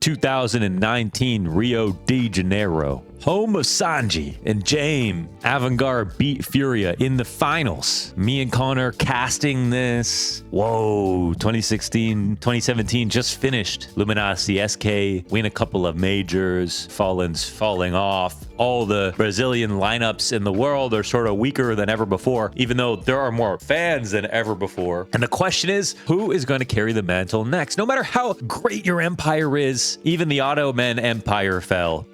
2019 Rio de Janeiro. Home of Sanji and James. Avantgarde beat Furia in the finals. Me and Connor casting this. Whoa, 2017 just finished. Luminosity SK win a couple of majors. Fallen's falling off. All the Brazilian lineups in the world are sort of weaker than ever before, even though there are more fans than ever before. And the question is, who is going to carry the mantle next? No matter how great your empire is, even the Ottoman Empire fell.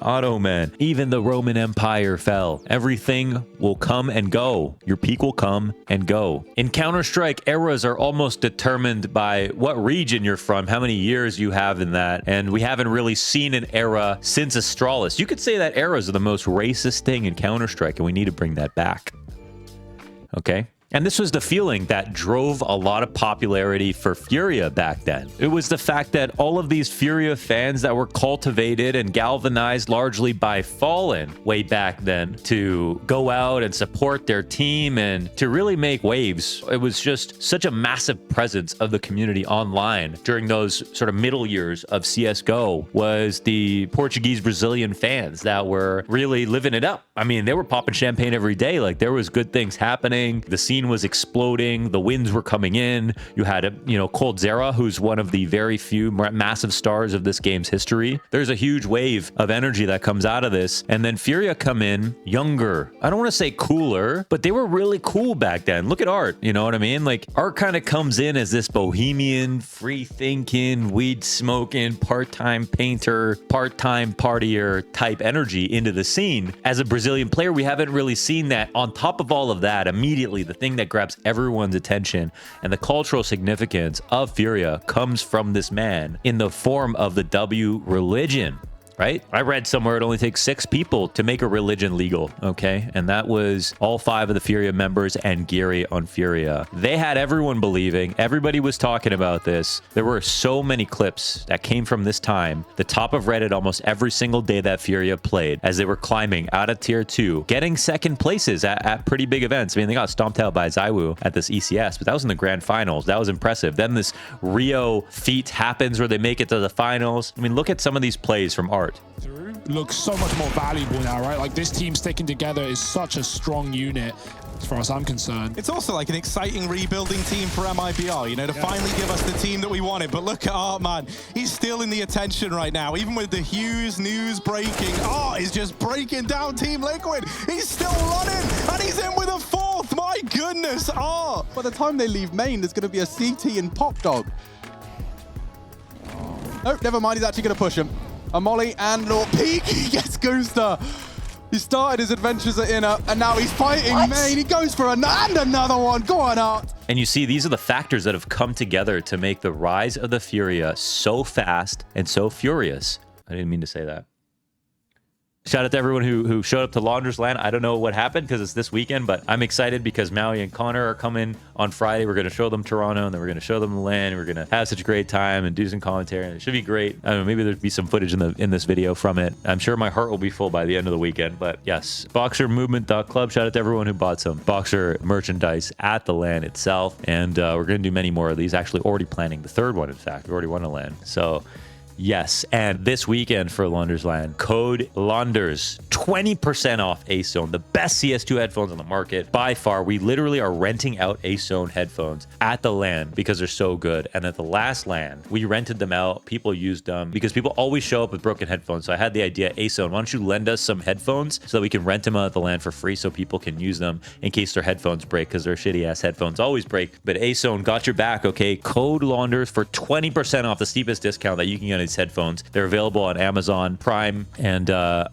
Ottoman, even the Roman Empire fell. Everything will come and go. Your peak will come and go. In Counter-Strike, eras are almost determined by what region you're from, how many years you have in that, and we haven't really seen an era since Astralis. You could say that eras are the most racist thing in Counter-Strike, and we need to bring that back. Okay? And this was the feeling that drove a lot of popularity for Furia back then. It was the fact that all of these Furia fans that were cultivated and galvanized largely by Fallen way back then to go out and support their team and to really make waves. It was just such a massive presence of the community online during those sort of middle years of CSGO was the Portuguese Brazilian fans that were really living it up. I mean, they were popping champagne every day. Like, there was good things happening. The scene was exploding. The wins were coming in. You had, Coldzera, who's one of the very few massive stars of this game's history. There's a huge wave of energy that comes out of this. And then Furia come in younger. I don't want to say cooler, but they were really cool back then. Look at Art. You know what I mean? Like, Art kind of comes in as this bohemian, free-thinking, weed-smoking, part-time painter, part-time partier type energy into the scene. As a Brazilian player, we haven't really seen that. On top of all of that, immediately the thing that grabs everyone's attention and the cultural significance of Furia comes from this man in the form of the W religion. Right? I read somewhere it only takes 6 people to make a religion legal, okay? And that was all 5 of the Furia members and Geary on Furia. They had everyone believing. Everybody was talking about this. There were so many clips that came from this time. The top of Reddit almost every single day that Furia played as they were climbing out of tier 2, getting second places at pretty big events. I mean, they got stomped out by Zywoo at this ECS, but that was in the grand finals. That was impressive. Then this Rio feat happens where they make it to the finals. I mean, look at some of these plays from Art. Looks so much more valuable now, right? Like, this team sticking together is such a strong unit as far as I'm concerned. It's also like an exciting rebuilding team for MIBR, to finally give us the team that we wanted. But look at Art, man. He's still in the attention right now, even with the Hughes news breaking. Art is just breaking down Team Liquid. He's still running, and he's in with a 4th. My goodness, Art. By the time they leave main, there's going to be a CT and Pop Dog. Oh, never mind. He's actually going to push him. A molly and a peek. He gets Gooster. He started his adventures at inner, and now he's fighting main. He goes for and another one. Go on, Art. And you see, these are the factors that have come together to make the rise of the Furia so fast and so furious. I didn't mean to say that. Shout out to everyone who showed up to Launders Land. I don't know what happened because it's this weekend, but I'm excited because Maui and Connor are coming on Friday. We're going to show them Toronto, and then we're going to show them the land. We're going to have such a great time and do some commentary, and it should be great. I don't know, maybe there'll be some footage in this video from it. I'm sure my heart will be full by the end of the weekend, but yes. BoxerMovement.club. Shout out to everyone who bought some Boxer merchandise at the land itself, and we're going to do many more of these. Actually, already planning the 3rd one, in fact. We already won a land, so... Yes, and this weekend for Launders Land, code Launders, 20% off AceZone, the best CS2 headphones on the market by far. We literally are renting out AceZone headphones at the land because they're so good. And at the last land, we rented them out. People used them because people always show up with broken headphones. So I had the idea, AceZone, why don't you lend us some headphones so that we can rent them out at the land for free so people can use them in case their headphones break, because their shitty ass headphones always break. But AceZone got your back, okay? Code Launders for 20% off, the steepest discount that you can get these headphones. They're available on Amazon Prime, and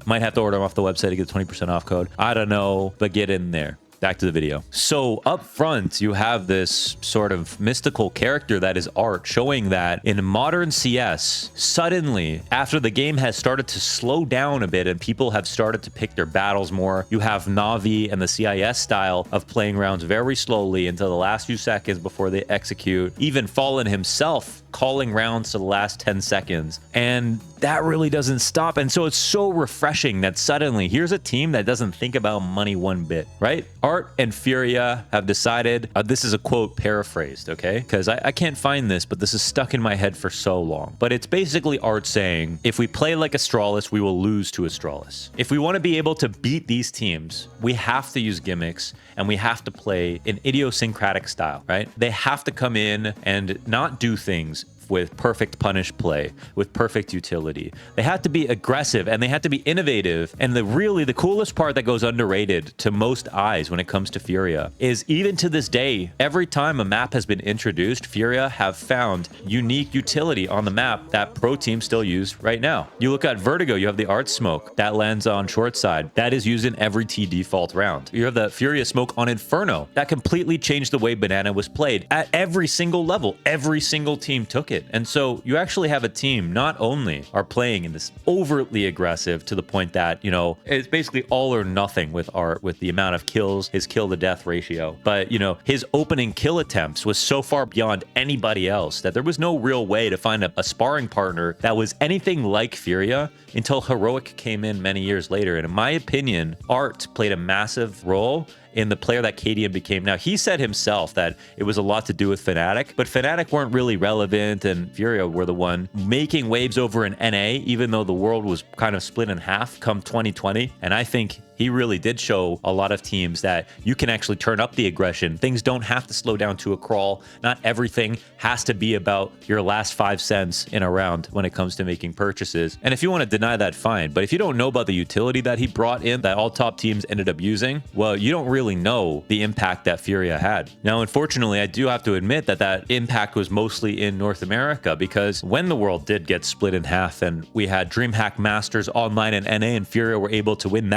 might have to order them off the website to get the 20% off code. I don't know, but get in there. Back to the video. So up front, you have this sort of mystical character that is Art, showing that in modern CS, suddenly, after the game has started to slow down a bit and people have started to pick their battles more, you have Na'Vi and the CIS style of playing rounds very slowly until the last few seconds before they execute. Even Fallen himself calling rounds to the last 10 seconds. And that really doesn't stop. And so it's so refreshing that suddenly here's a team that doesn't think about money one bit, right? Art and Furia have decided, this is a quote paraphrased, okay? Because I can't find this, but this is stuck in my head for so long. But it's basically Art saying, if we play like Astralis, we will lose to Astralis. If we want to be able to beat these teams, we have to use gimmicks and we have to play an idiosyncratic style, right? They have to come in and not do things with perfect punish play, with perfect utility. They have to be aggressive and they have to be innovative. And the coolest part that goes underrated to most eyes when it comes to Furia is even to this day, every time a map has been introduced, Furia have found unique utility on the map that pro teams still use right now. You look at Vertigo, you have the Art Smoke that lands on short side. That is used in every T default round. You have the Furia Smoke on Inferno. That completely changed the way Banana was played at every single level. Every single team took it. And so you actually have a team not only are playing in this overtly aggressive to the point that, you know, it's basically all or nothing with Art, with the amount of kills, his kill to death ratio. But, you know, his opening kill attempts was so far beyond anybody else that there was no real way to find a sparring partner that was anything like Furia until Heroic came in many years later. And in my opinion, Art played a massive role in the player that KDM became. Now, he said himself that it was a lot to do with Fnatic, but Fnatic weren't really relevant, and Furia were the one making waves over in NA, even though the world was kind of split in half come 2020. And I think he really did show a lot of teams that you can actually turn up the aggression. Things don't have to slow down to a crawl. Not everything has to be about your last 5 cents in a round when it comes to making purchases. And if you want to deny that, fine. But if you don't know about the utility that he brought in that all top teams ended up using, well, you don't really know the impact that Furia had. Now, unfortunately, I do have to admit that that impact was mostly in North America, because when the world did get split in half and we had DreamHack Masters online in NA and Furia were able to win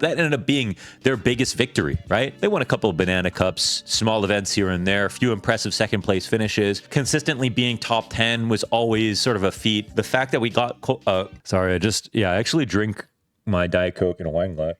that ended up being their biggest victory, right? They won a couple of Banana Cups, small events here and there, a few impressive second place finishes. Consistently being top 10 was always sort of a feat. The fact that we got... sorry, I actually drink my Diet Coke in a wine glass.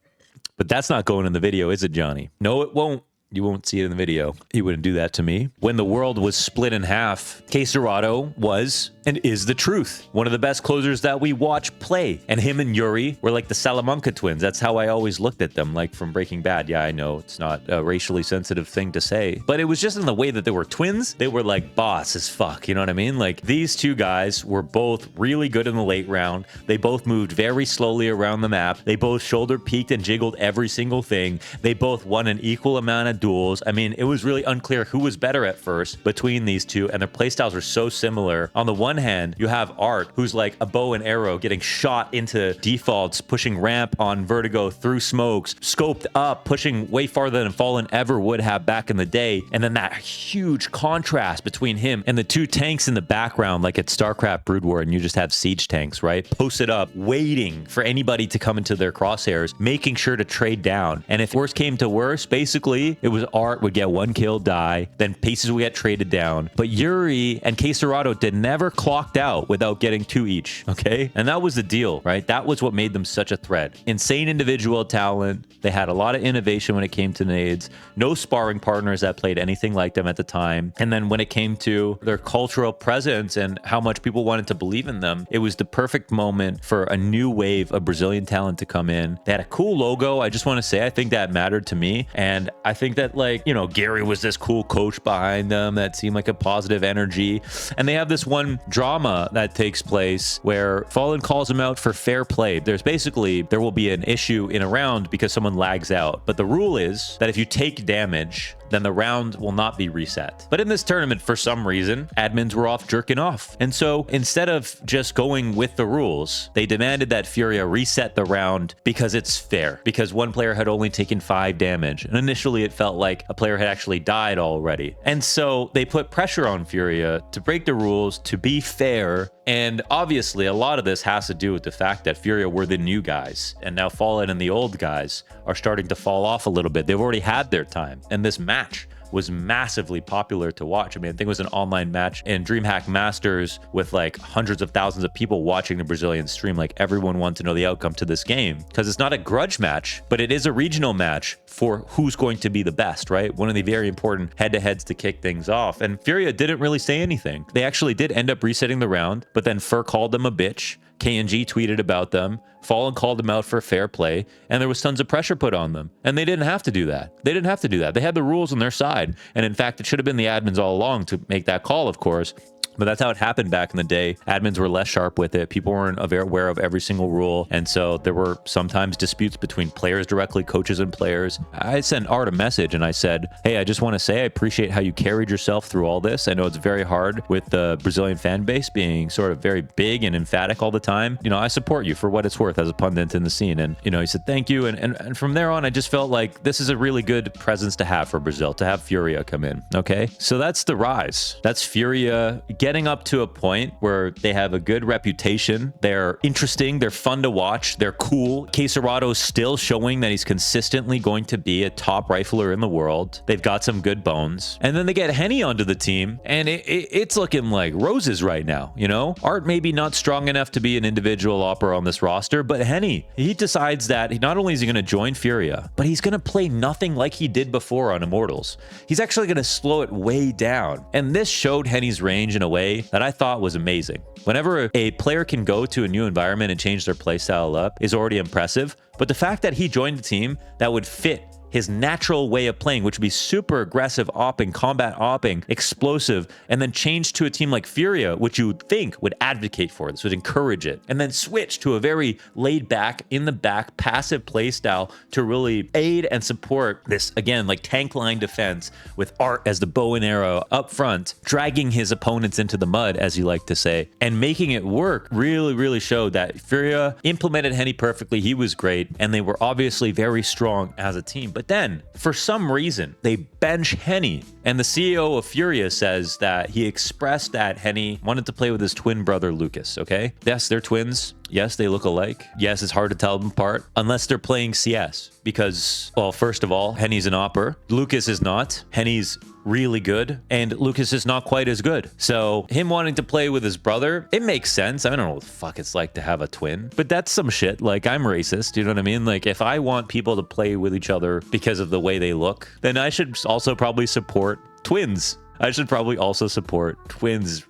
But that's not going in the video, is it, Johnny? No, it won't. You won't see it in the video. He wouldn't do that to me. When the world was split in half, Caserado was and is the truth. One of the best closers that we watch play. And him and Yuri were like the Salamanca twins. That's how I always looked at them, like from Breaking Bad. Yeah, I know it's not a racially sensitive thing to say, but it was just in the way that they were twins. They were like boss as fuck. You know what I mean? Like, these two guys were both really good in the late round. They both moved very slowly around the map. They both shoulder peeked and jiggled every single thing. They both won an equal amount of duels. I mean, it was really unclear who was better at first between these two, and their playstyles were so similar. On the one hand, you have Art, who's like a bow and arrow getting shot into defaults, pushing ramp on Vertigo through smokes, scoped up, pushing way farther than Fallen ever would have back in the day. And then that huge contrast between him and the two tanks in the background, like at StarCraft Brood War, and you just have siege tanks, right? Posted up, waiting for anybody to come into their crosshairs, making sure to trade down. And if worse came to worse, basically, it was Art would get one kill, die, then Paces would get traded down. But Yuri and Caserado did never clocked out without getting 2 each, okay? And that was the deal, right? That was what made them such a threat. Insane individual talent. They had a lot of innovation when it came to nades. No sparring partners that played anything like them at the time. And then when it came to their cultural presence and how much people wanted to believe in them, it was the perfect moment for a new wave of Brazilian talent to come in. They had a cool logo. I just want to say, I think that mattered to me. And I think that, like, you know, Gary was this cool coach behind them that seemed like a positive energy. And they have this one drama that takes place where Fallen calls him out for fair play. There will be an issue in a round because someone lags out. But the rule is that if you take damage, then the round will not be reset. But in this tournament, for some reason, admins were off jerking off. And so instead of just going with the rules, they demanded that Furia reset the round because it's fair, because one player had only taken 5 damage. And initially it felt like a player had actually died already. And so they put pressure on Furia to break the rules, to be fair. And obviously a lot of this has to do with the fact that Furia were the new guys, and now Fallen and the old guys are starting to fall off a little bit. They've already had their time. And this match was massively popular to watch. I mean, I think it was an online match in DreamHack Masters with like hundreds of thousands of people watching the Brazilian stream. Like everyone wanted to know the outcome to this game because it's not a grudge match, but it is a regional match for who's going to be the best, right? One of the very important head-to-heads to kick things off. And Furia didn't really say anything. They actually did end up resetting the round, but then Fur called them a bitch. KNG tweeted about them, Fallen called them out for fair play, and there was tons of pressure put on them. And they didn't have to do that. They didn't have to do that. They had the rules on their side. And in fact, it should have been the admins all along to make that call, of course. But that's how it happened back in the day. Admins were less sharp with it. People weren't aware of every single rule. And so there were sometimes disputes between players directly, coaches and players. I sent Art a message and I said, hey, I just want to say I appreciate how you carried yourself through all this. I know it's very hard with the Brazilian fan base being sort of very big and emphatic all the time. You know, I support you for what it's worth as a pundit in the scene. And, you know, he said, thank you. And from there on, I just felt like this is a really good presence to have for Brazil, to have Furia come in. Okay. So that's the rise. That's Furia getting up to a point where they have a good reputation. They're interesting. They're fun to watch. They're cool. Queserado's still showing that he's consistently going to be a top rifler in the world. They've got some good bones. And then they get Henny onto the team, and it's looking like roses right now, you know? Art maybe not strong enough to be an individual opera on this roster, but Henny, he decides that not only is he going to join Furia, but he's going to play nothing like he did before on Immortals. He's actually going to slow it way down. And this showed Henny's range in a way that I thought was amazing. Whenever a player can go to a new environment and change their playstyle up is already impressive, but the fact that he joined a team that would fit his natural way of playing, which would be super aggressive opping, combat opping, explosive, and then change to a team like Furia, which you would think would advocate for this, would encourage it, and then switch to a very laid back, in the back, passive play style to really aid and support this, again, like tank line defense with Art as the bow and arrow up front, dragging his opponents into the mud, as you like to say, and making it work really showed that Furia implemented Henny perfectly. He was great, and they were obviously very strong as a team. But then, for some reason, they bench Henny. And the CEO of Furia says that he expressed that Henny wanted to play with his twin brother, Lucas, okay? Yes, they're twins. Yes, they look alike. Yes, it's hard to tell them apart unless they're playing CS. Because, well, first of all, Henny's an opper. Lucas is not. Henny's really good, and Lucas is not quite as good. So him wanting to play with his brother, it makes sense. I don't know what the fuck it's like to have a twin, but that's some shit. Like, I'm racist, you know what I mean? Like, if I want people to play with each other because of the way they look, then I should also probably support twins. I should probably also support twins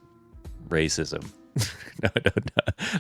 racism. No,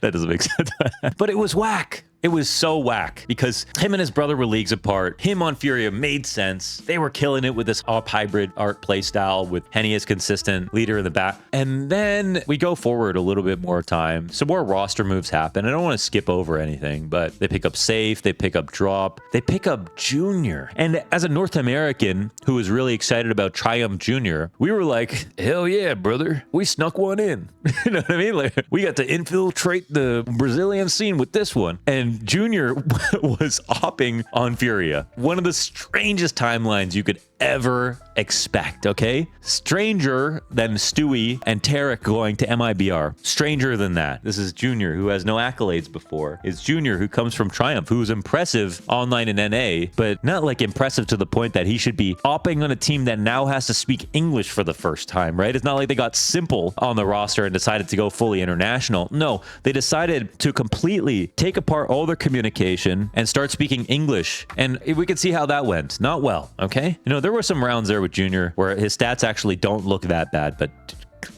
that doesn't make sense. But it was whack. It was so whack because him and his brother were leagues apart. Him on Furia made sense. They were killing it with this op hybrid Art playstyle with Henny as consistent leader in the back. And then we go forward a little bit more time. Some more roster moves happen. I don't want to skip over anything, but they pick up Safe, they pick up Drop, they pick up Junior. And as a North American who was really excited about Triumph Junior, we were like, hell yeah, brother. We snuck one in. You know what I mean? Like, we got to infiltrate the Brazilian scene with this one. And Junior was opping on Furia. One of the strangest timelines you could ever expect, okay? Stranger than Stewie and Tarek going to MIBR. Stranger than that. This is Junior, who has no accolades before. It's Junior, who comes from Triumph, who's impressive online in NA, but not like impressive to the point that he should be opping on a team that now has to speak English for the first time, right? It's not like they got Simple on the roster and decided to go fully international. No, they decided to completely take apart all their communication and start speaking English. And we could see how that went. Not well, okay? You know, there were some rounds there with Junior where his stats actually don't look that bad, but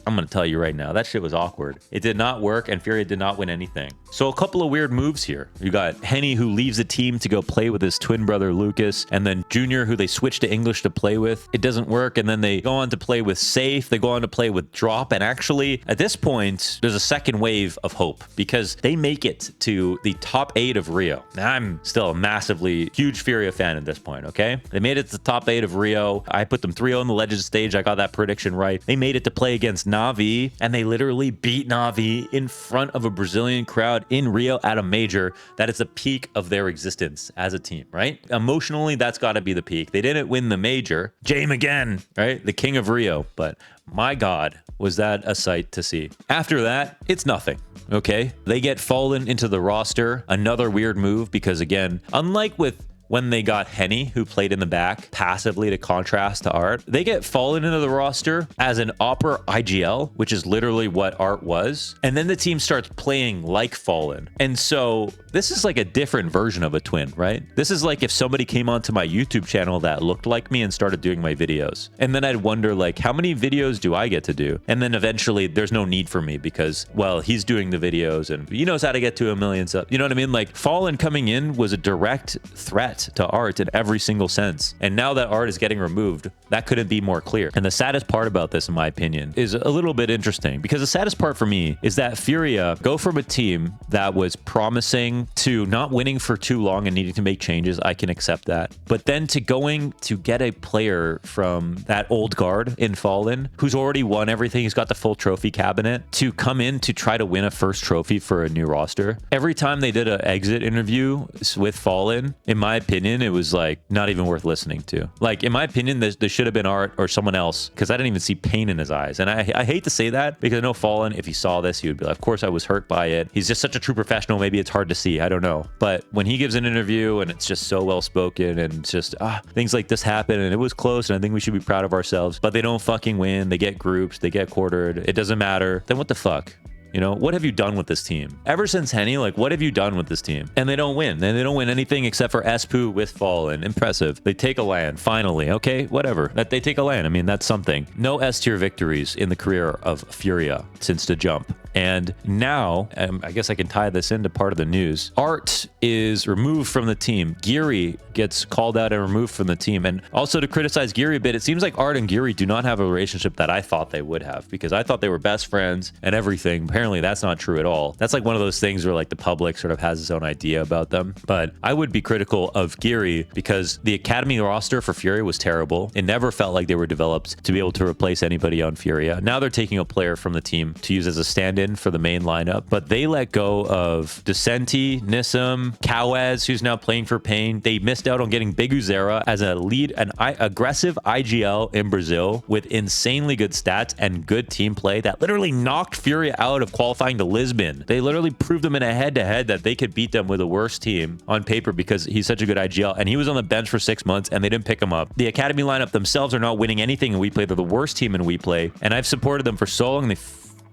I'm going to tell you right now, that shit was awkward. It did not work, and Furia did not win anything. So a couple of weird moves here. You got Henny, who leaves the team to go play with his twin brother, Lucas, and then Junior, who they switch to English to play with. It doesn't work, and then they go on to play with Safe. They go on to play with Drop, and actually, at this point, there's a second wave of hope, because they make it to the top 8 of Rio. Now, I'm still a massively huge Furia fan at this point, okay? They made it to the top 8 of Rio. I put them 3-0 on the Legends stage. I got that prediction right. They made it to play against Navi, and they literally beat Navi in front of a Brazilian crowd in Rio at a major. That is the peak of their existence as a team, right? Emotionally, that's got to be the peak. They didn't win the major. Jame again, right? The king of Rio. But my God, was that a sight to see. After that, it's nothing. Okay? They get Fallen into the roster. Another weird move because, again, unlike with when they got Henny, who played in the back passively to contrast to Art. They get Fallen into the roster as an Opera IGL, which is literally what Art was. And then the team starts playing like Fallen. And so this is like a different version of a twin, right? This is like if somebody came onto my YouTube channel that looked like me and started doing my videos. And then I'd wonder, like, how many videos do I get to do? And then eventually there's no need for me because, well, he's doing the videos and he knows how to get to 1 million subs. You know what I mean? Like, Fallen coming in was a direct threat to Art in every single sense. And now that Art is getting removed, that couldn't be more clear. And the saddest part about this, in my opinion, is a little bit interesting because the saddest part for me is that Furia go from a team that was promising to not winning for too long and needing to make changes. I can accept that. But then to going to get a player from that old guard in Fallen who's already won everything, he's got the full trophy cabinet, to come in to try to win a first trophy for a new roster. Every time they did an exit interview with Fallen, in my opinion, it was like not even worth listening to. Like, in my opinion, there should have been Art or someone else because I didn't even see pain in his eyes. And I hate to say that because I know Fallen, if he saw this, he would be like, of course I was hurt by it. He's just such a true professional. Maybe it's hard to see. I don't know. But when he gives an interview and it's just so well spoken and it's just things like this happen and it was close and I think we should be proud of ourselves, but they don't fucking win. They get grouped. They get quartered. It doesn't matter. Then what the fuck? You know, what have you done with this team? Ever since Henny, like, what have you done with this team? And they don't win. And they don't win anything except for Espu with Fallen. Impressive. They take a LAN, finally. Okay, whatever. That they take a LAN. I mean, that's something. No S-tier victories in the career of Furia since the jump. And now, I guess I can tie this into part of the news. Art is removed from the team. Geary gets called out and removed from the team. And also to criticize Geary a bit, it seems like Art and Geary do not have a relationship that I thought they would have because I thought they were best friends and everything. Apparently, that's not true at all. That's like one of those things where like the public sort of has its own idea about them. But I would be critical of Geary because the Academy roster for Furia was terrible. It never felt like they were developed to be able to replace anybody on Furia. Now they're taking a player from the team to use as a stand-in for the main lineup, but they let go of Decenti, Nissim, Kawez, who's now playing for Pain. They missed out on getting Big Uzera as a lead, an aggressive IGL in Brazil with insanely good stats and good team play that literally knocked Furia out of qualifying to Lisbon. They literally proved them in a head-to-head that they could beat them with a worse team on paper because he's such a good IGL, and he was on the bench for 6 months and they didn't pick him up. The Academy lineup themselves are not winning anything in WePlay. They're the worst team in WePlay, and I've supported them for so long.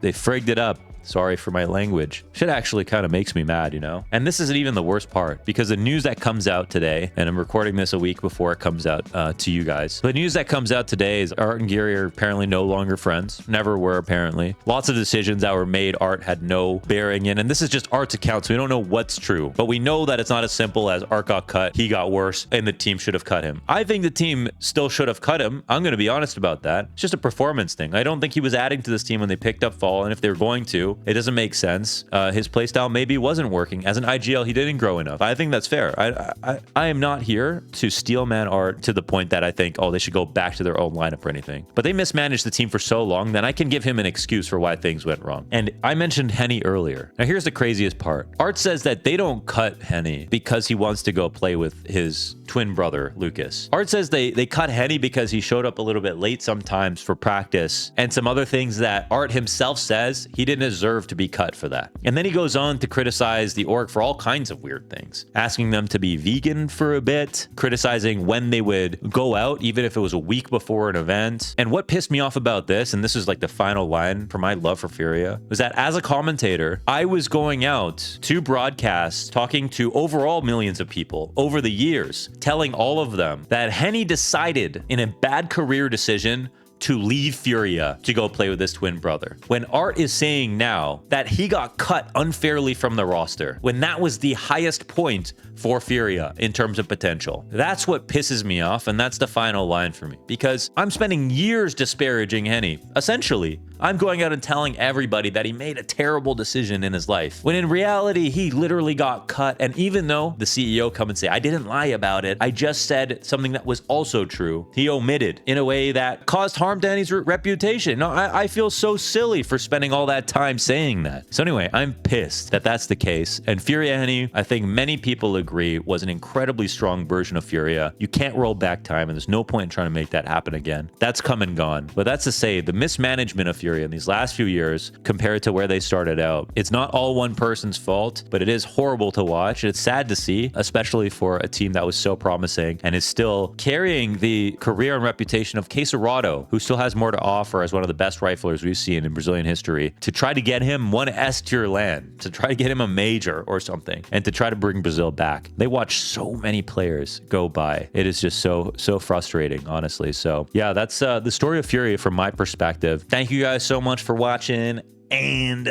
They frigged it up. Sorry for my language. Shit actually kind of makes me mad, you know? And this isn't even the worst part because the news that comes out today, and I'm recording this a week before it comes out to you guys. The news that comes out today is Art and Geary are apparently no longer friends. Never were, apparently. Lots of decisions that were made, Art had no bearing in. And this is just Art's account, so we don't know what's true. But we know that it's not as simple as Art got cut, he got worse, and the team should have cut him. I think the team still should have cut him. I'm going to be honest about that. It's just a performance thing. I don't think he was adding to this team when they picked up Fall, and if they were going to, it doesn't make sense. His playstyle maybe wasn't working. As an IGL, he didn't grow enough. I think that's fair. I am not here to steel man Art to the point that I think, oh, they should go back to their own lineup or anything. But they mismanaged the team for so long, then I can give him an excuse for why things went wrong. And I mentioned Henny earlier. Now, here's the craziest part. Art says that they don't cut Henny because he wants to go play with his twin brother, Lucas. Art says they cut Henny because he showed up a little bit late sometimes for practice and some other things that Art himself says he didn't deserve to be cut for that. And then he goes on to criticize the org for all kinds of weird things, asking them to be vegan for a bit, criticizing when they would go out, even if it was a week before an event. And what pissed me off about this, and this is like the final line for my love for Furia, was that as a commentator, I was going out to broadcast, talking to overall millions of people over the years, telling all of them that Henny decided in a bad career decision to leave Furia to go play with his twin brother. When Art is saying now that he got cut unfairly from the roster, when that was the highest point for Furia in terms of potential. That's what pisses me off, and that's the final line for me. Because I'm spending years disparaging Henny. Essentially, I'm going out and telling everybody that he made a terrible decision in his life, when in reality, he literally got cut. And even though the CEO come and say, I didn't lie about it, I just said something that was also true, he omitted in a way that caused harm to Henny's reputation. No, I feel so silly for spending all that time saying that. So anyway, I'm pissed that that's the case. And Furia Henny, I think many people agree, was an incredibly strong version of Furia. You can't roll back time, and there's no point in trying to make that happen again. That's come and gone. But that's to say, the mismanagement of Furia Furia in these last few years compared to where they started out. It's not all one person's fault, but it is horrible to watch. It's sad to see, especially for a team that was so promising and is still carrying the career and reputation of Quesarado, who still has more to offer as one of the best riflers we've seen in Brazilian history, to try to get him one S tier land, to try to get him a major or something, and to try to bring Brazil back. They watch so many players go by. It is just so frustrating, honestly. So yeah, that's the story of Furia from my perspective. Thank you guys so much for watching. And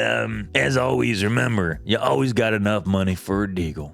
as always, remember, you always got enough money for a deagle.